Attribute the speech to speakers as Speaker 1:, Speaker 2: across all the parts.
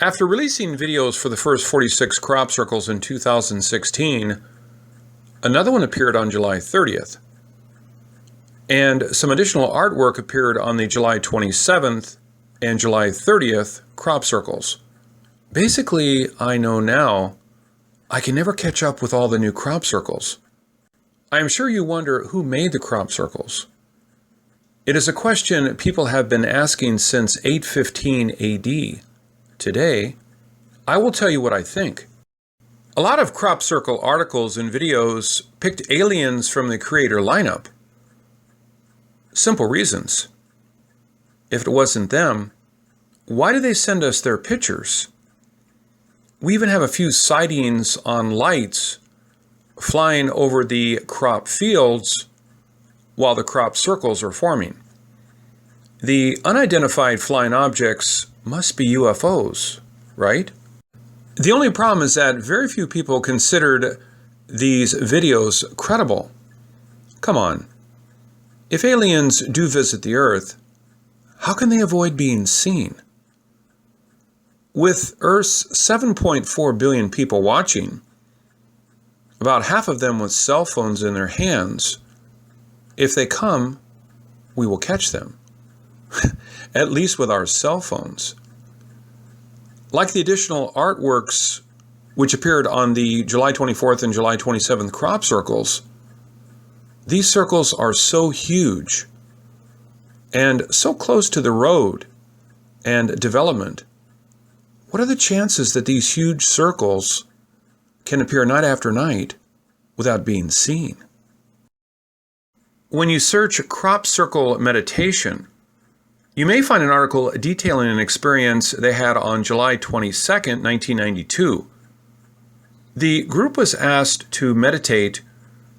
Speaker 1: After releasing videos for the first 46 crop circles in 2016, another one appeared on July 30th. And some additional artwork appeared on the July 27th and July 30th crop circles. Basically, I know now I can never catch up with all the new crop circles. I am sure you wonder who made the crop circles. It is a question people have been asking since 815 AD. Today, I will tell you what I think. A lot of crop circle articles and videos picked aliens from the creator lineup. Simple reasons. If it wasn't them, why do they send us their pictures? We even have a few sightings on lights flying over the crop fields while the crop circles are forming. The unidentified flying objects must be UFOs, right? The only problem is that very few people considered these videos credible. Come on. If aliens do visit the Earth, how can they avoid being seen? With Earth's 7.4 billion people watching, about half of them with cell phones in their hands, if they come, we will catch them. At least with our cell phones. Like the additional artworks which appeared on the July 24th and July 27th crop circles, these circles are so huge and so close to the road and development. What are the chances that these huge circles can appear night after night without being seen? When you search crop circle meditation, you may find an article detailing an experience they had on July 22nd, 1992. The group was asked to meditate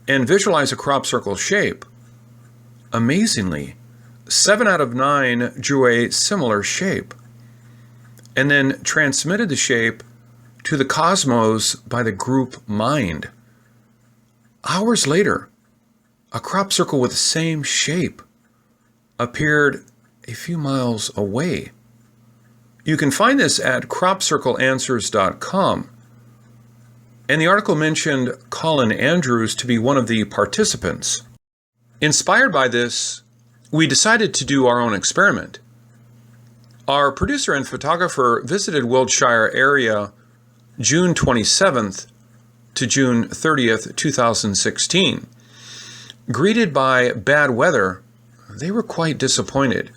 Speaker 1: and visualize a crop circle shape. Amazingly, 7 out of 9 drew a similar shape, and then transmitted the shape to the cosmos by the group mind. Hours later, a crop circle with the same shape appeared a few miles away. You can find this at cropcircleanswers.com. And the article mentioned Colin Andrews to be one of the participants. Inspired by this, we decided to do our own experiment. Our producer and photographer visited Wiltshire area June 27th to June 30th, 2016. Greeted by bad weather, they were quite disappointed.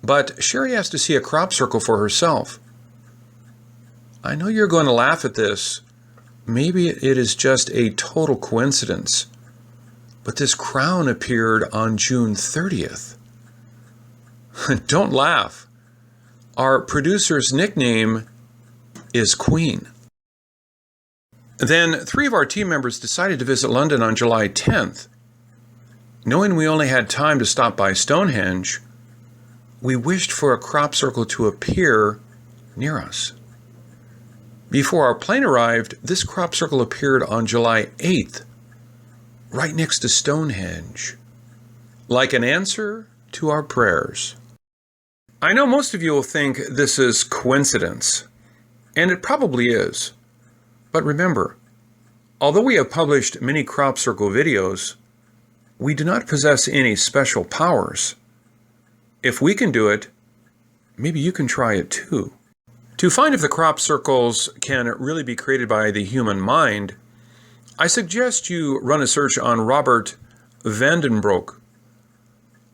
Speaker 1: But Sherry asked to see a crop circle for herself. I know you're going to laugh at this. Maybe it is just a total coincidence. But this crown appeared on June 30th. Don't laugh. Our producer's nickname is Queen. Then 3 of our team members decided to visit London on July 10th. Knowing we only had time to stop by Stonehenge, we wished for a crop circle to appear near us. Before our plane arrived, this crop circle appeared on July 8th, right next to Stonehenge, like an answer to our prayers. I know most of you will think this is coincidence, and it probably is. But remember, although we have published many crop circle videos, we do not possess any special powers. If we can do it, maybe you can try it too. To find if the crop circles can really be created by the human mind, I suggest you run a search on Robert Vandenbroek.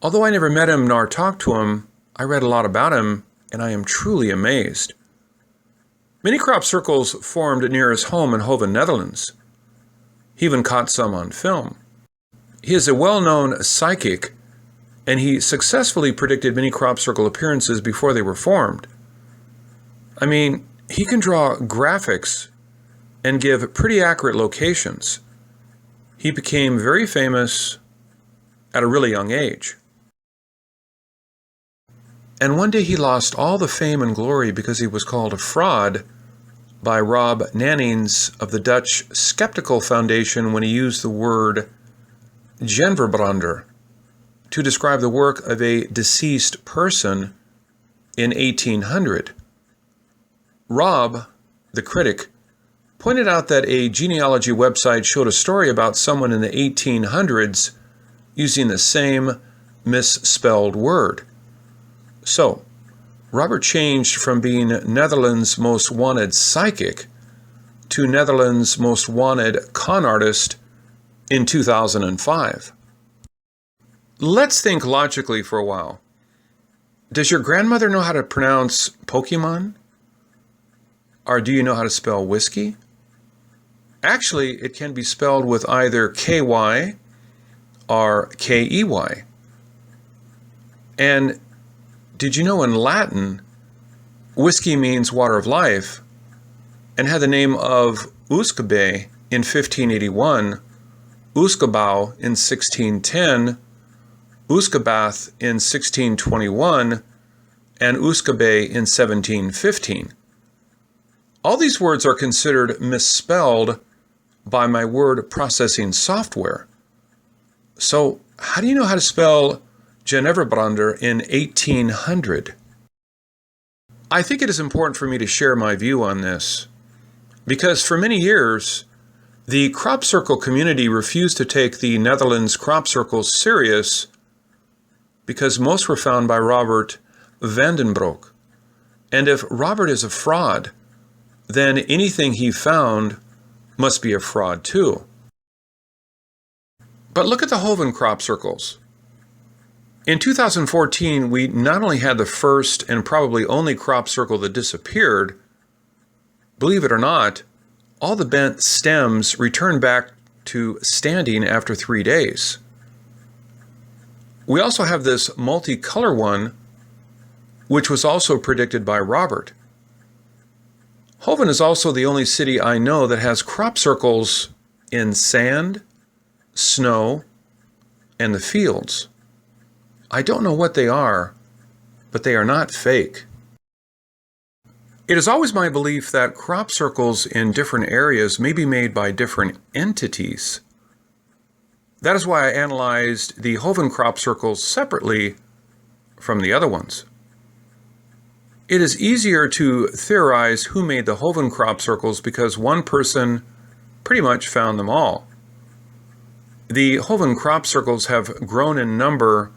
Speaker 1: Although I never met him nor talked to him, I read a lot about him, and I am truly amazed. Many crop circles formed near his home in Hoeven, Netherlands. He even caught some on film. He is a well-known psychic, and he successfully predicted many crop circle appearances before they were formed. I mean, he can draw graphics and give pretty accurate locations. He became very famous at a really young age. And one day he lost all the fame and glory because he was called a fraud by Rob Nannings of the Dutch Skeptical Foundation when he used the word Genverbrander to describe the work of a deceased person in 1800. Rob, the critic, pointed out that a genealogy website showed a story about someone in the 1800s using the same misspelled word. So, Robert changed from being Netherlands' most wanted psychic to Netherlands' most wanted con artist in 2005. Let's think logically for a while. Does your grandmother know how to pronounce Pokemon? Or do you know how to spell whiskey? Actually, it can be spelled with either KY or KEY. And did you know in Latin, whiskey means water of life and had the name of Uscabe in 1581, Uscabau in 1610, Uscabath in 1621, and Uscabe in 1715. All these words are considered misspelled by my word processing software. So, how do you know how to spell Geneverbrander in 1800? I think it is important for me to share my view on this, because for many years, the crop circle community refused to take the Netherlands crop circles serious because most were found by Robert van den Broek. And if Robert is a fraud, then anything he found must be a fraud too. But look at the Hoeven crop circles. In 2014, we not only had the first and probably only crop circle that disappeared, believe it or not, all the bent stems returned back to standing after 3 days. We also have this multicolor one, which was also predicted by Robert. Hoeven is also the only city I know that has crop circles in sand, snow, and the fields. I don't know what they are, but they are not fake. It is always my belief that crop circles in different areas may be made by different entities. That is why I analyzed the Hoeven crop circles separately from the other ones. It is easier to theorize who made the Hoeven crop circles because one person pretty much found them all. The Hoeven crop circles have grown in number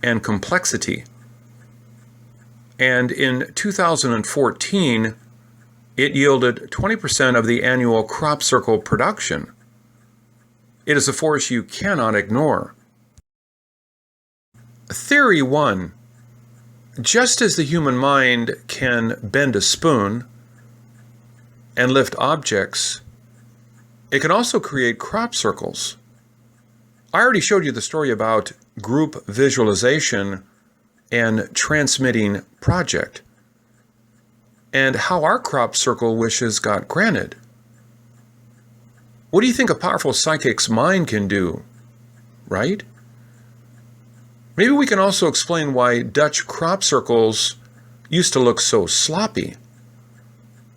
Speaker 1: and complexity. And in 2014, it yielded 20% of the annual crop circle production. It is a force you cannot ignore. Theory 1. Just as the human mind can bend a spoon and lift objects, it can also create crop circles. I already showed you the story about group visualization and transmitting project, and how our crop circle wishes got granted. What do you think a powerful psychic's mind can do, right? Maybe we can also explain why Dutch crop circles used to look so sloppy.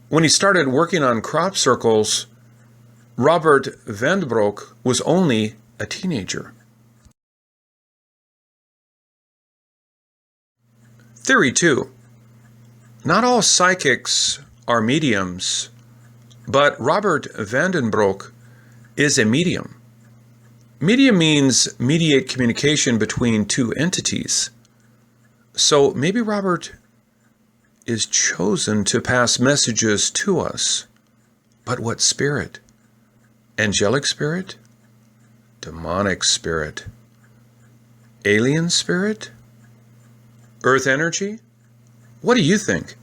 Speaker 1: When he started working on crop circles, Robert van den Broek was only a teenager. Theory 2. Not all psychics are mediums, but Robert van den Broek is a medium. Medium means mediate communication between two entities. So maybe Robert is chosen to pass messages to us. But what spirit? Angelic spirit? Demonic spirit? Alien spirit? Earth energy? What do you think?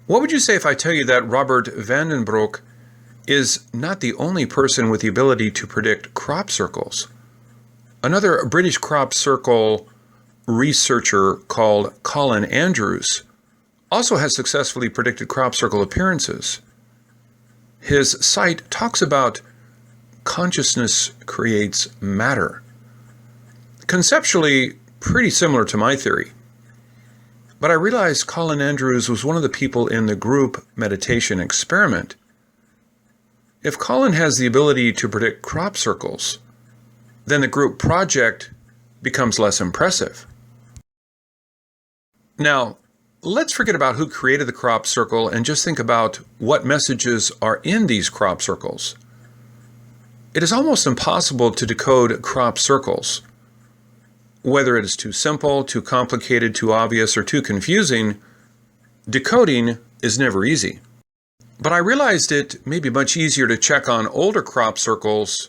Speaker 1: What would you say if I tell you that Robert van den Broek is not the only person with the ability to predict crop circles? Another British crop circle researcher called Colin Andrews also has successfully predicted crop circle appearances. His site talks about consciousness creates matter. Conceptually, pretty similar to my theory. But I realized Colin Andrews was one of the people in the group meditation experiment. If Colin has the ability to predict crop circles, then the group project becomes less impressive. Now, let's forget about who created the crop circle and just think about what messages are in these crop circles. It is almost impossible to decode crop circles. Whether it is too simple, too complicated, too obvious, or too confusing, decoding is never easy. But I realized it may be much easier to check on older crop circles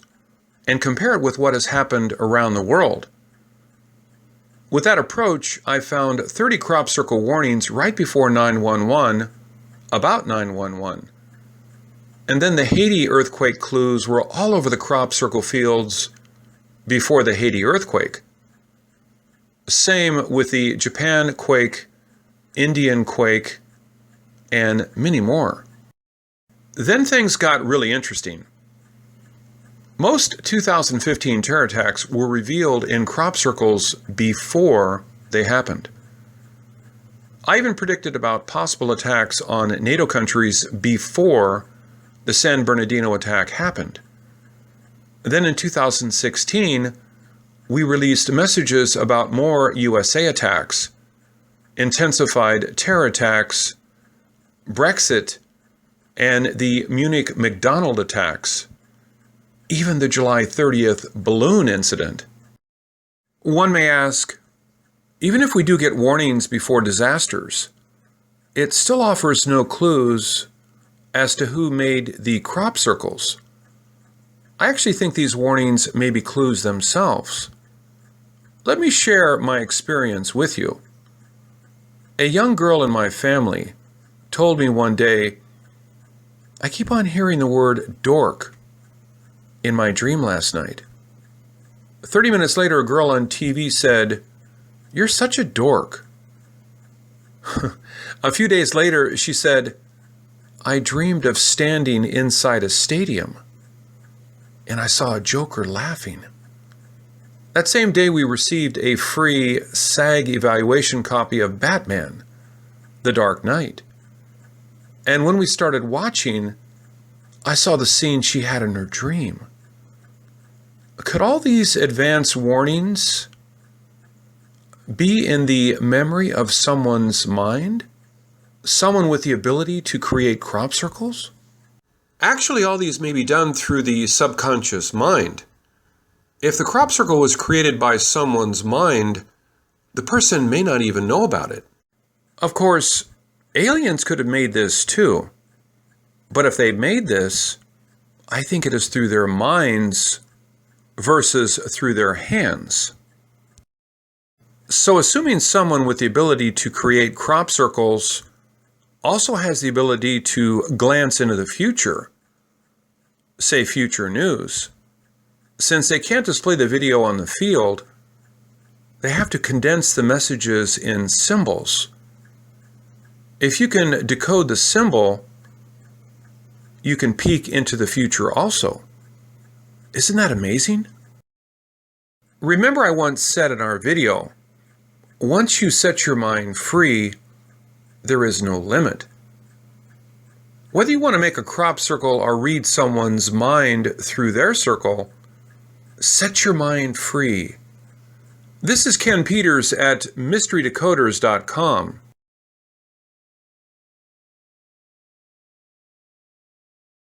Speaker 1: and compare it with what has happened around the world. With that approach, I found 30 crop circle warnings right before 911 about 911. And then the Haiti earthquake clues were all over the crop circle fields before the Haiti earthquake. Same with the Japan quake, Indian quake, and many more. Then things got really interesting. Most 2015 terror attacks were revealed in crop circles before they happened. I even predicted about possible attacks on NATO countries before the San Bernardino attack happened. Then in 2016, we released messages about more USA attacks, intensified terror attacks, Brexit, and the Munich McDonald attacks, even the July 30th balloon incident. One may ask, even if we do get warnings before disasters, it still offers no clues as to who made the crop circles. I actually think these warnings may be clues themselves. Let me share my experience with you. A young girl in my family told me one day, "I keep on hearing the word dork in my dream last night." 30 minutes later, a girl on TV said, "You're such a dork." A few days later, she said, "I dreamed of standing inside a stadium, and I saw a joker laughing." That same day, we received a free SAG evaluation copy of Batman, The Dark Knight. And when we started watching, I saw the scene she had in her dream. Could all these advance warnings be in the memory of someone's mind? Someone with the ability to create crop circles? Actually, all these may be done through the subconscious mind. If the crop circle was created by someone's mind, the person may not even know about it. Of course, aliens could have made this too. But if they made this, I think it is through their minds versus through their hands. So assuming someone with the ability to create crop circles also has the ability to glance into the future, say future news, since they can't display the video on the field, they have to condense the messages in symbols. If you can decode the symbol, you can peek into the future also. Isn't that amazing? Remember, I once said in our video, once you set your mind free, there is no limit. Whether you want to make a crop circle or read someone's mind through their circle, set your mind free. This is Ken Peters at mysterydecoders.com.